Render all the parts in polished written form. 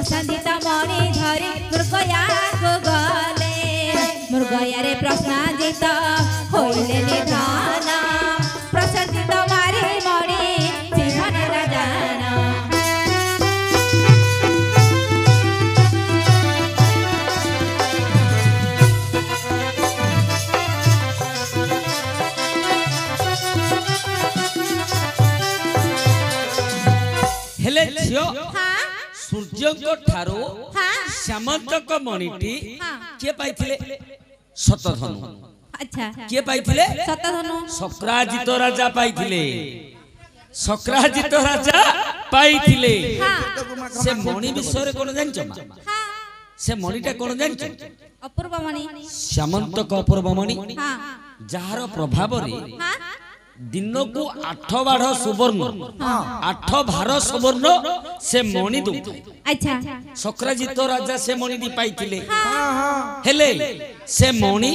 प्रसन्नित मणि धरी मृगया को गले मृगया रे प्रसन्नित होइले निधन प्रसन्नित मारे मणि सिंहन राजान हेले झियो सूर्य को ठारो श्यामंतक मणिटी के पाइथिले शतधनु अच्छा के पाइथिले शतधनु शक्राजित राजा पाइथिले शक्राजित राजा पाइथिले से मणि विषय कोन जानछ मा से मणिटा कोन जानछ अपूर्व मणि श्यामंतक अपूर्व मणि जार प्रभाव रे दिन को 8 बाढ़ सुवर्ण 8 भार सुवर्ण से मणि दो अच्छा शक्राजित राजा से मणि दी पाइथिले हेले से मणि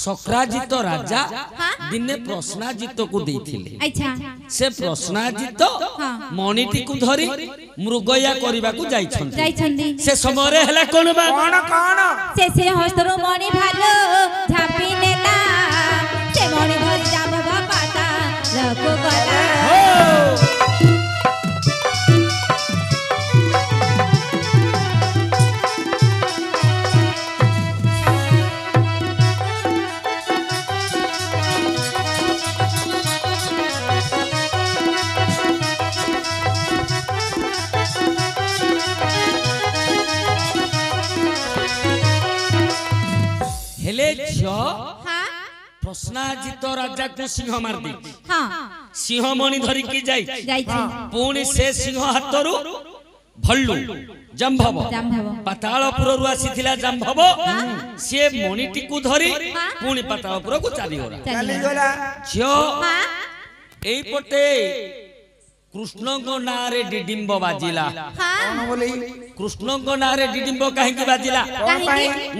शक्राजित राजा दिने प्रश्नाजित को देथिले अच्छा से प्रश्नाजित मणिटी को धरी मृगया करबा को जाइछन्ती से समय रे हला कोन बा से हस्तरो मणि भालो झापी नेला से मणि धरी जाबा पाता रको गला प्रश्नाजित राजा को सिंह मार दी सिंह मणि धरी की जाई पुणी से सिंह हाथरू भल्लू जंभव पातालपुर रु आसीथिला जंभव से मणिटी को धरी पुणी पातालपुर को चली गला झियो एई पटे कृष्ण को नारे डिडिम्ब बाजिला कृष्ण को नारे डिडिम्ब काहे की बाजिला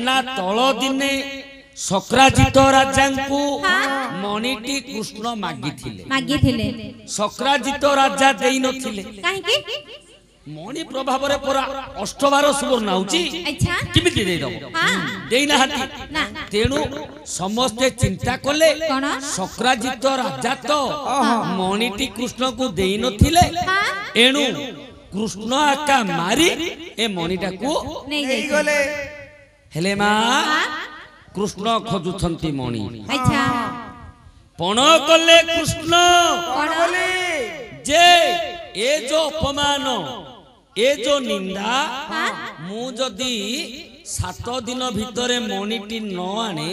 ना तळ दिने शक्राजित राजा को मणिटी कृष्ण मागिथिले शक्राजित राजा देई नथिले मणि प्रभाव रे पूरा 8 बार सुवर्ण होची किमिति देई दो देई ना हाती तेनु समस्त चिंता कोले शक्राजित राजा तो मणिटी कृष्ण को देई नथिले एनु कृष्ण आका मारी ए मणिटा को नहीं गले हेले मा कृष्ण खोजुछंती मणि अच्छा पण कले कृष्ण जे ए जो अपमान ए जो निंदा मु जदी 7 दिन भितरे मणिटी न आने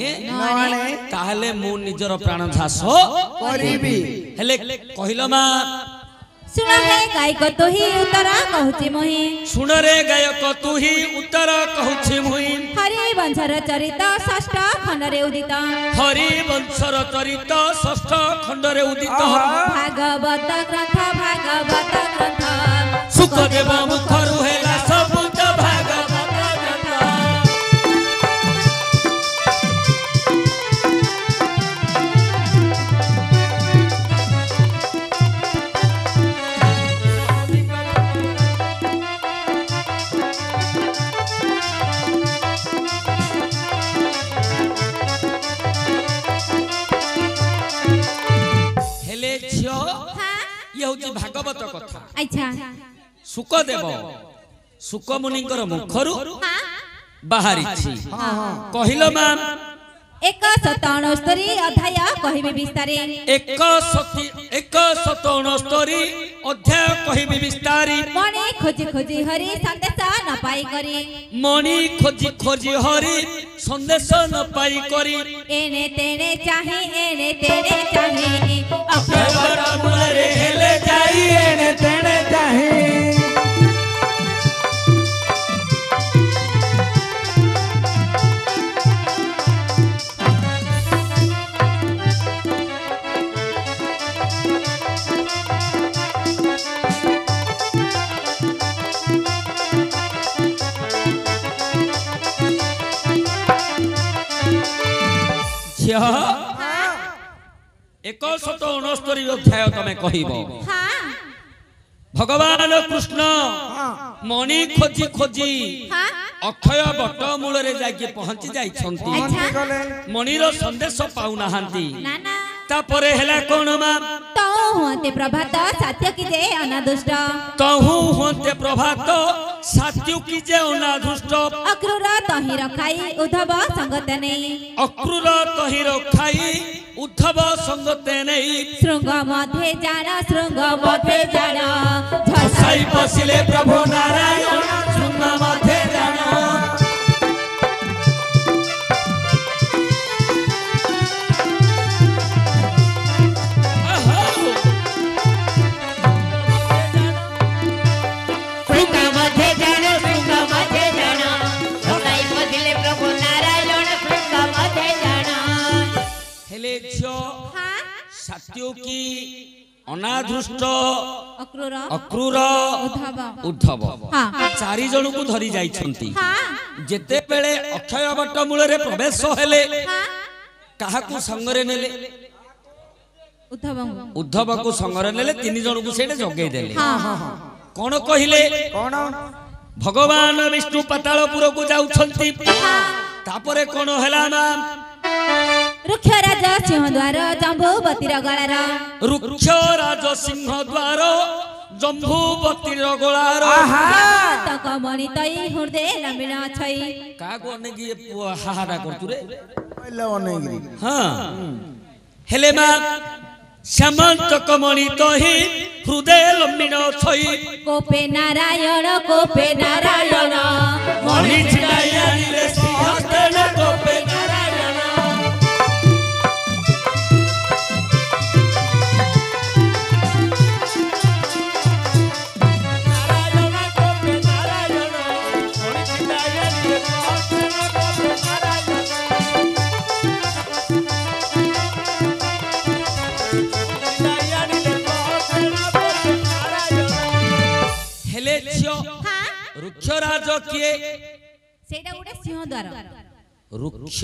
ताहले मु निजर प्राण झास करिबी हेले कहिलो मा सुन रे गायक तू ही उत्तर कहूची मुहि सुन रे गायक तू ही उत्तर कहूची मुहि हरि वंशर चरित षष्ठ खंड रे उदित हरि वंशर चरित षष्ठ खंड रे उदित भागवत ग्रंथ सुखदेव मुखरु हेला सबुज भागवत भागवत कथा अच्छा सुखदेव सुख मुनिंकर मुखरु बाहरी कहिलो मा 167 अध्याय कहिबे विस्तारे 167 अध्याय कहिबे विस्तारी मणि खोजी खोजी हरि संदेश न पाई करी मणि खोजी खोजी हरि संदेश न पाई करी एने तेने चाहे अखबर मुरे हेले जाई एने तेने चाहे हाँ 169 अध्याय तमे कहिबो हाँ भगवान कृष्ण मणि खोजी खोजी अक्षय बट मूल जाके पहुंची जाइछंती मणिर संदेश पाउना हांती तापरे हेला कोन मा हुंते प्रभात सात्यकी जे अनादुष्ट तहु हुंते प्रभात सात्यकी जे अनादुष्ट अक्रूर तहि रखाई उद्धव संगत नहीं अक्रूर तहि रखाई उद्धव संगत नहीं श्रृंग मध्ये जान झसाई बसिले प्रभु नारायण श्रृंग मध्ये जान सात्योकी अनादृष्ट अक्रूर उद्धव चारि जन को धरी जाइछंती जेते बेले अक्षय बट मूल रे प्रवेश हेले काहाकू संगरे नेले उद्धव को संगरे नेले तीन जन को सेटे जगै देले कोन कहिले भगवान विष्णु पातालपुर को जाउछंती तापरे कोन हेला ना रुक्षराज सिंहद्वार जम्बूवतीर गଳାର रुक्षराज सिंहद्वार जम्बूवतीर गଳାର तक मणि तई हृदय लमिण छै का को अनेगी हाहाडा करतु रे पहिले अनेगी हां हेले मा श्यामंतक मणि तई हृदय लमिण छै कोपे नारायण मणि छिडाई रे सिंहस्तेन कोपे रुक्षराज किए सेटा उडे सिंहद्वार रुक्ष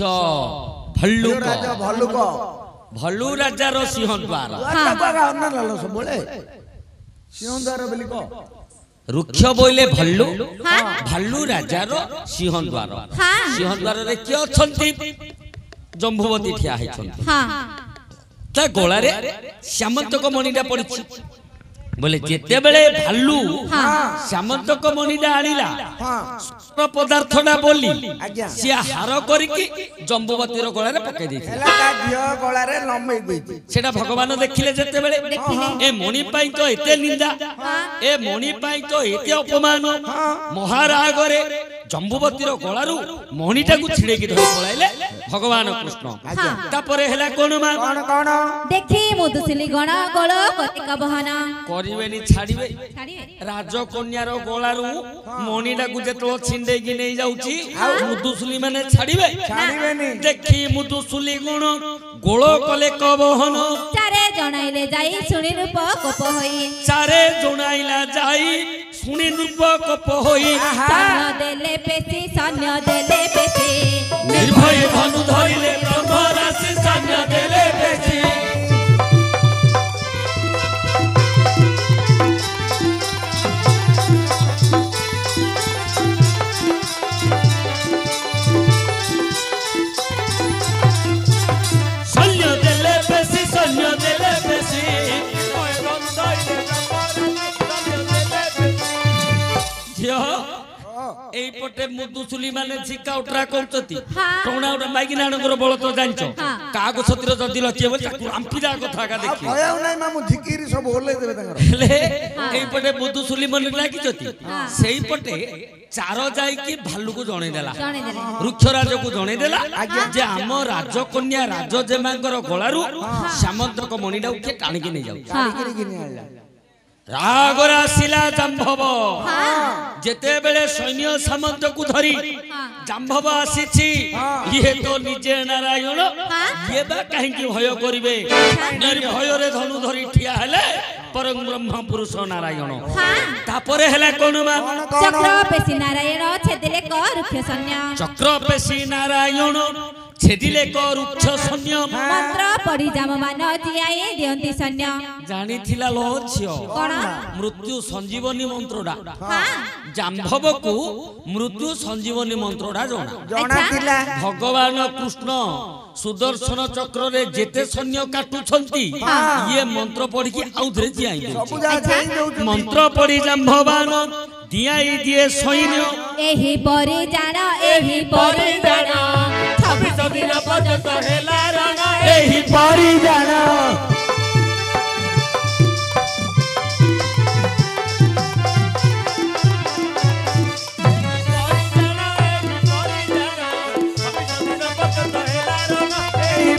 भल्लुक भल्लु राजा रो सिंहद्वार सिंहद्वार बोली को रुक्ष बोले भल्लु भल्लु राजा रो सिंहद्वार सिंहद्वार रे के अछंती जम्बूवती ठिया है छंती ता गोला रे श्यामंतक मणिटा पड़िछि बोले जेते बेले भालू श्यामंतक मणिटा आनिला पदार्थटा बोली सी हार करिकी जम्बूवतीर गळा रे पकै दै एला ता दियो गळा रे लम्बई दै सेटा भगवान देखिले जेते बेले ए मणि पाई तो एते निंदा ए मणि पाई तो एते अपमान महाराग रे जम्बूवतीर गळारू मणिटा को छिड़े की धरि पळाइले भगवान कृष्ण तापरे हेला कोन मा कोन देखि मधुसिली गण गळ कतिक बहन करिवेनी छाड़िवे राजकन्यार गळारू मणिटा को जेतो छिंडे की नै जाउची मधुसुली माने छाड़िवेनी देखि मधुसुली गण गोळ कले कबहन चारे जणाइले जाई सुनि रूप कोप होई चारे जणाइला जाई सुनि रूप कोप होई सन्य देले पेशी निर्भय धनु धरिले ब्रह्म राशि सन्य देले पेशी एपटे मुदुसुली माने झिका उठरा करचती टोणा उठा माइकी नानकर बळ तो जानचो कागो छतिर जदी लचिए बोल ताकू आंपिदा कथा का देखि भयउ नै मामु झिकिरी सब ओले देबे तंगर ले एपटे मुदुसुली मन लागी जती सेही पटे चारो जाई की भालू को जणे देला रुक्षराज को जणे देला जे हम राजकन्या राज जेमांकर गळारू सामंतक मणिडा उठे टाणी के नै जाउ टाणी के नै आला रागरा शिला जाम्भव जेते बेले सैन्य सामंत को धरी जाम्भव आसीछि ये तो निजे नारायण ये बा काहे की भय करिवे निर्भय रे धनु धरी ठिया हेले परम ब्रह्म पुरुष नारायण तापरे हेला कोन मा चक्रपेशी नारायण छेदिले कर रुक्ष सैन्य चक्रपेशी नारायण छेदिले को रुक्ष सैन्य मंत्र पढ़ी जाम मान जियाई दियंती सैन्य जानी थिला लो झियो कोन मृत्यु संजीवनी मंत्रडा हां जाम्भव को मृत्यु संजीवनी मंत्रडा जଣା अच्छा। ଥିଲା भगवान कृष्ण सुदर्शन चक्र रे जेते सैन्य काटुछंती ये मंत्र पढ़ी के आउधरे जियाई ସବୁ ଯାହା ଚାହିଁ ଦଉଛନ୍ତି मंत्र पढ़ी जाम्भवान दियाई दिए सैन्य एही परी जान 26 दिन पर्यंत हेला रण एही ପାରି ଜାଣ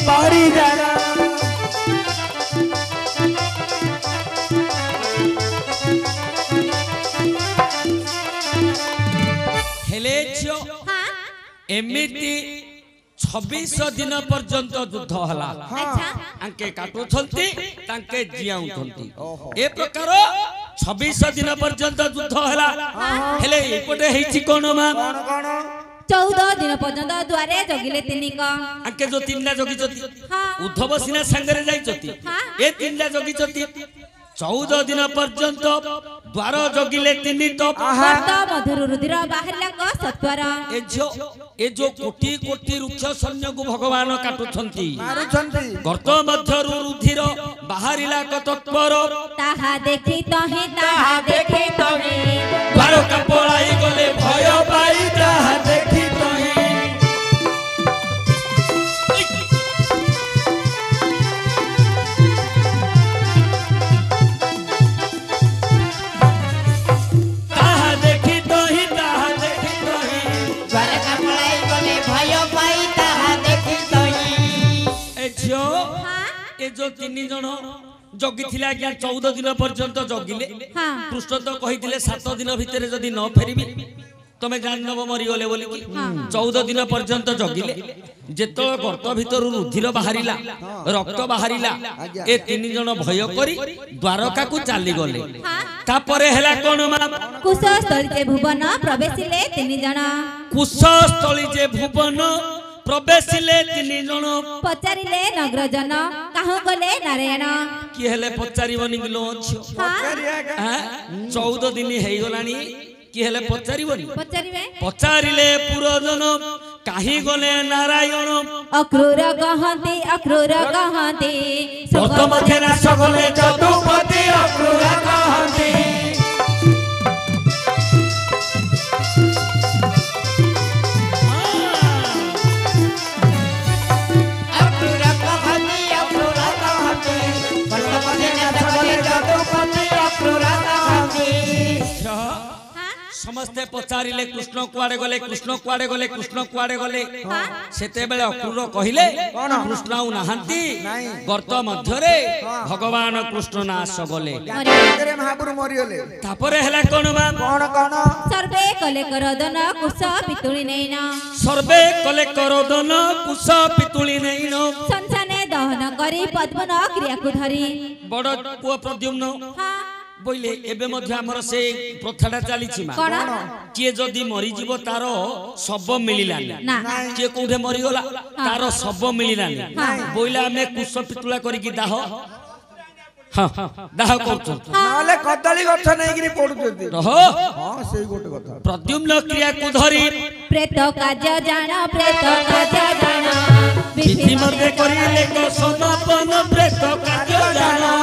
ପାରି ଜାଣ हेले छियो हां एमिति 26 दिन पर्यंत युद्ध हला अच्छा आंके काटुछंती तांके जियाउछंती ए प्रकार 26 दिन पर्यंत युद्ध हला हेले एपटे हेछि कोन मा କଣ କଣ 14 दिन पर्यंत द्वारे जगिले तिनिक आंके जो तीनला जगिचती हां उद्धव सिना संगरे जाइचती हाँ। ए तीनला जगिचती 14 दिन पर्यंत द्वार जगिले तिनि तो वर्त मधुर रुधिर बाहरला क सत्वर ए जो कोटि कोटि रुक्ष सैन्य को भगवान काटुछंती ମାରୁଛନ୍ତି गर्त मध्यरु रुधिर बाहरिला क तत्पर ताहा देखि तहे द्वारका पळाई गले भय पाई ଯାହା ଦେଖି ତହିଁ ताहा देखि तही ताहा देखि तही ए झियो हां ए जो तीन जण जगिथिला आज्ञा 14 दिन पर्यंत जगिले हां कृष्ण तो कहिथिले 7 दिन भितरे जदि न फेरिबी तमे जान नब मरि गले बोली कि 14 दिन पर्यंत जगिले जेतो गर्त भितर रुधिर बाहरिला रक्त बाहरिला ए तीन जण भय करी द्वारका को चाली गले तापरे हला कोन मा कुश स्थली जे भुवन प्रवेशिले तिनि जण कुश स्थली जे भुवन प्रवेशिले तीन जण पचारिले नगरजन काहु गले नारायण कि हेले पचारिबनी गिलो छ हां 14 दिन हेई गलानी कि हेले पचारिबनी पचारिबे पचारिले पुरजन काहे गले नारायण अक्रूर कहंती प्रथम नाश गले चतुपति अक्रूर कहंती समस्ते पचारिले कृष्ण कुआडे गले सेते बेले अक्रूर कहिले कृष्ण आउ नाहंती गर्त मध्यरे भगवान कृष्ण नाश गले महापुर मरिगले तापरे हला कोन बा କଣ କଣ सर्वे कले करदन कुश पितुଳି नैन सर्वे कले करदन कुश पितुଳି नैन संसाने दहन करी पद्मन क्रिया को धरी बड़ पुआ प्रद्युम्न हां बोले एबे मध्य हमर से प्रथाटा चलीछि मा कोन किए जदि मरि जीवो तारो शव मिलिलानी ना किए कोठे मरि गला तारो शव मिलिलानी बोइला हमें कुश पितुला करी की दाह हां दाह करछ ନହେଲେ କଦଳୀ ଗଛ ନେଇକିରି ପଡୁଛନ୍ତି रह ହଁ ସେଇ ଗୋଟେ କଥା प्रद्युम्न क्रिया को धरी प्रेत कार्य जान विधि मते करिले को समापन प्रेत कार्य जाना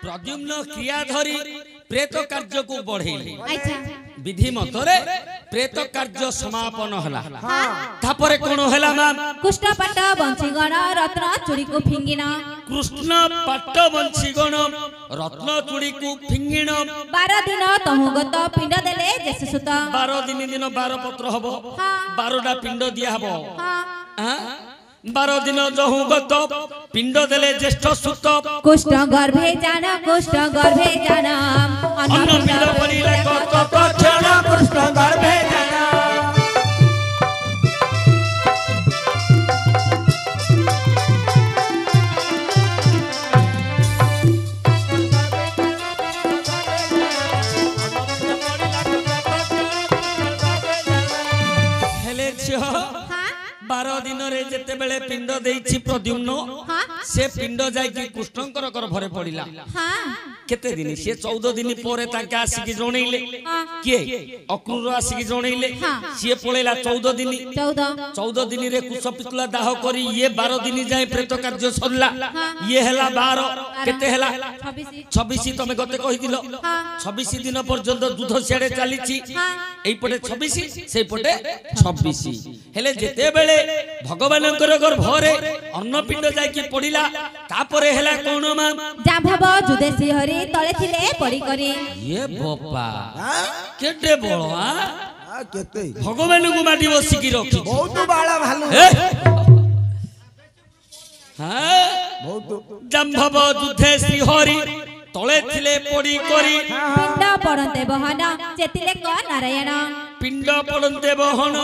प्रद्युम्न क्रिया धरी प्रेत कार्य को बढ़ेले अच्छा विधि मतरे प्रेत कार्य समापन हला तापरे कोन हला मा कृष्ण पट्ट बंशीगण रत्न चूड़ी को फिंगिना कृष्ण पट्ट बंशीगण रत्न चूड़ी को फिंगिण 12 दिन तहुगत पिंड देले जससुत 12 दिन 12 पत्र हबो 12टा पिंड दिया हबो हां 12 दिन जहु गत पिंड देले ज्येष्ठ सुत कुष्ठ गर्भे जान कुष्ठ गर्भे जान अन्न पिंड पड़िले कत क्षण कृष्ण गर्भे जाना हेले छिह 12 दिन रे जेते बेले पिंड देइछि प्रद्युम्न से पिंड जाय कि कृष्णकर गर्भरे पड़िला केते दिन से 14 दिन परे ताके आसिकी जणैले के अक्रूर आसिकी जणैले से पळेला 14 दिन 14 दिन रे कुश पितला दाह करी ये 12 दिन जाय प्रेत कार्य सरला ये हला 12 केते हला 26 तमे गते कहि दिलो 26 दिन पर्यंत युद्ध सेडे चलीछि एई पटे 26 सेई पटे 26 हेले जेते बेले भगवानकर गर्भरे अन्नपिंड जाय कि पड़िला तापरे हला कोन मा जाभव जुदेसी हरि तळे थिले पड़ी करी ये बापा केते बळो आ केते भगवान को माटी बसी की रखी बहुत बाला भालू हां बहुत जंभव जुधे श्रीहरि तळे थिले पड़ी करी पिंड पड़ते बहन चेतिले को नारायण पिंड पड़ते बहन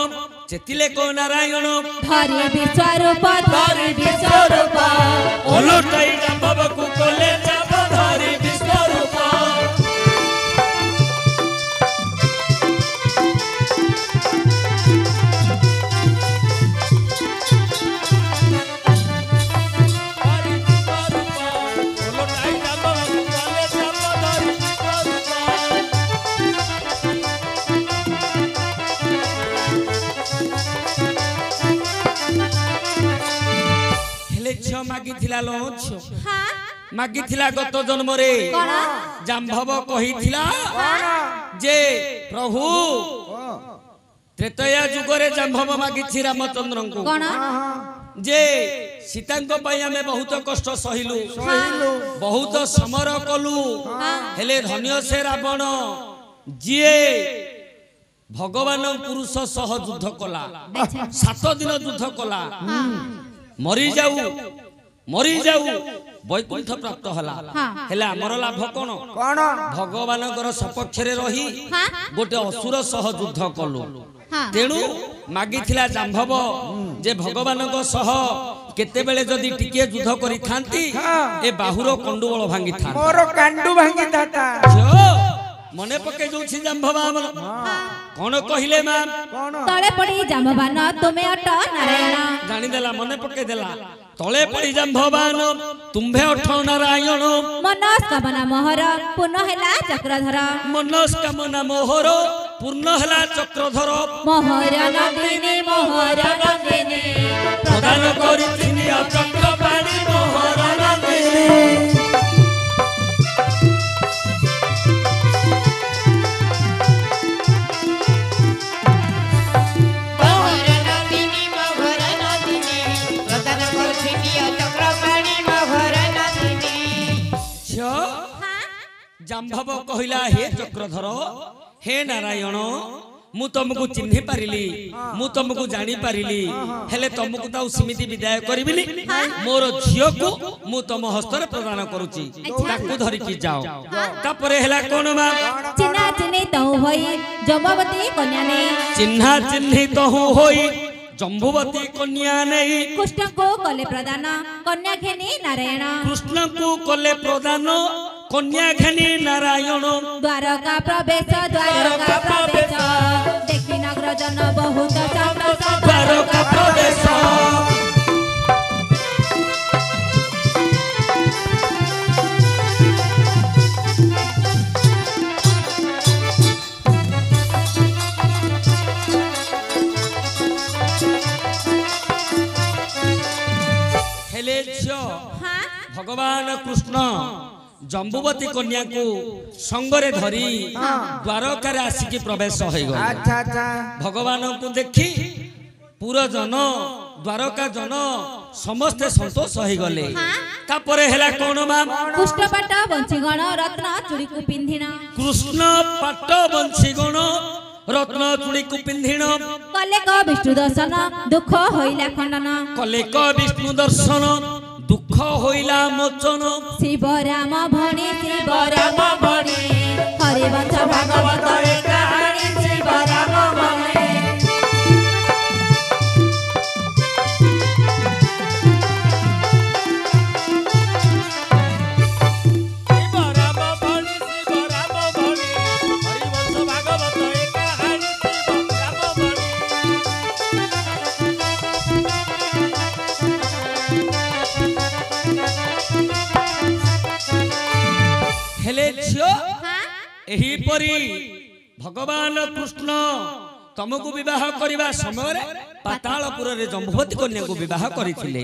चेतिले को नारायण धरि विश्वरूप ओलटाई जंभव को कोले जब धरि विश्वरूप मागी थिला लोच मागी थिला गत जन्म रे जाम्भव कही थिला जे प्रभु त्रेतया युग रे जाम्भव मागी थी रामचंद्र को जे सीता को पई हमें बहुत कष्ट सहिलु बहुत समर कलु हेले धन्य से रावण जिए भगवान पुरुष सह युद्ध कला 7 दिन युद्ध कला मरी जाऊ वैकुंठ प्राप्त हला हेला हमर लाभ कोन भगवानकर सपक्ष रे रही गोटे असुर सह युद्ध कलु तेणु मागी थिला जाम्भव जे भगवानक सह केते बेले जदी टिके युद्ध करी थांती ए बाहुरो कंडुबळ भांगी था मोर कांडू भांगी दाता मने पके जोछि जाम्भवा हमर कोन कहिले मा तळे पड़ी जाम्भवान तुमे अट नारायण जानि देला मने पके देला तळे पड़ी जाम्भवान तुम्भे अठ नारायण मनस्कामना मोहर पूर्ण हैला चक्रधर मनस्कामना मोहर पूर्ण हैला चक्रधर मोहर नंदिनी प्रदान करिथिनि चक्र पाणी मोहर नंदिनी जाम्भव कहिला हे चक्रधर हे नारायण मु तुमको चिन्हि पारिली मु तुमको जानी पारिली हेले तुमको ताऊ समिति विदाय करबिनी मोर झियो को मु तुम हस्तर प्रदान करूची ताकू धरि की जाओ तापरे हेला कोन मा चिन्हा चिन्हि तहु होई जम्बवती कन्या ने चिन्हा चिन्हि तहु होई जम्बुवती कन्या नहीं कृष्ण को कले प्रदान कन्या घेनी नारायण कृष्ण को कले प्रदान कन्या घेनी नारायण द्वारका प्रवेश देखी नगर जन बहुत द्वारका प्रवेश भगवान कृष्ण जम्बुवती कन्या को संगरे धरी द्वारका रे आसिकी प्रवेश हो गया भगवान को देखी पूरा जन द्वारका जन समस्त संतोष हो गले तापरे हेला कोन मा कृष्ण पाट बंशीगण रत्न चूड़ी को पिंधिना कृष्ण पाट बंशीगण रत्न चूड़ी को पिंधिण कले क विष्णु दर्शन दुख होइला खंडन कले क विष्णु दर्शन दुख होइला मोचन शिव राम भणी हरिवंश भागवत कहानी शिव राम भणी एही परी भगवान कृष्ण तुमको विवाह करने समय पातालपुर रे जम्बवती कन्या को विवाह करथिले।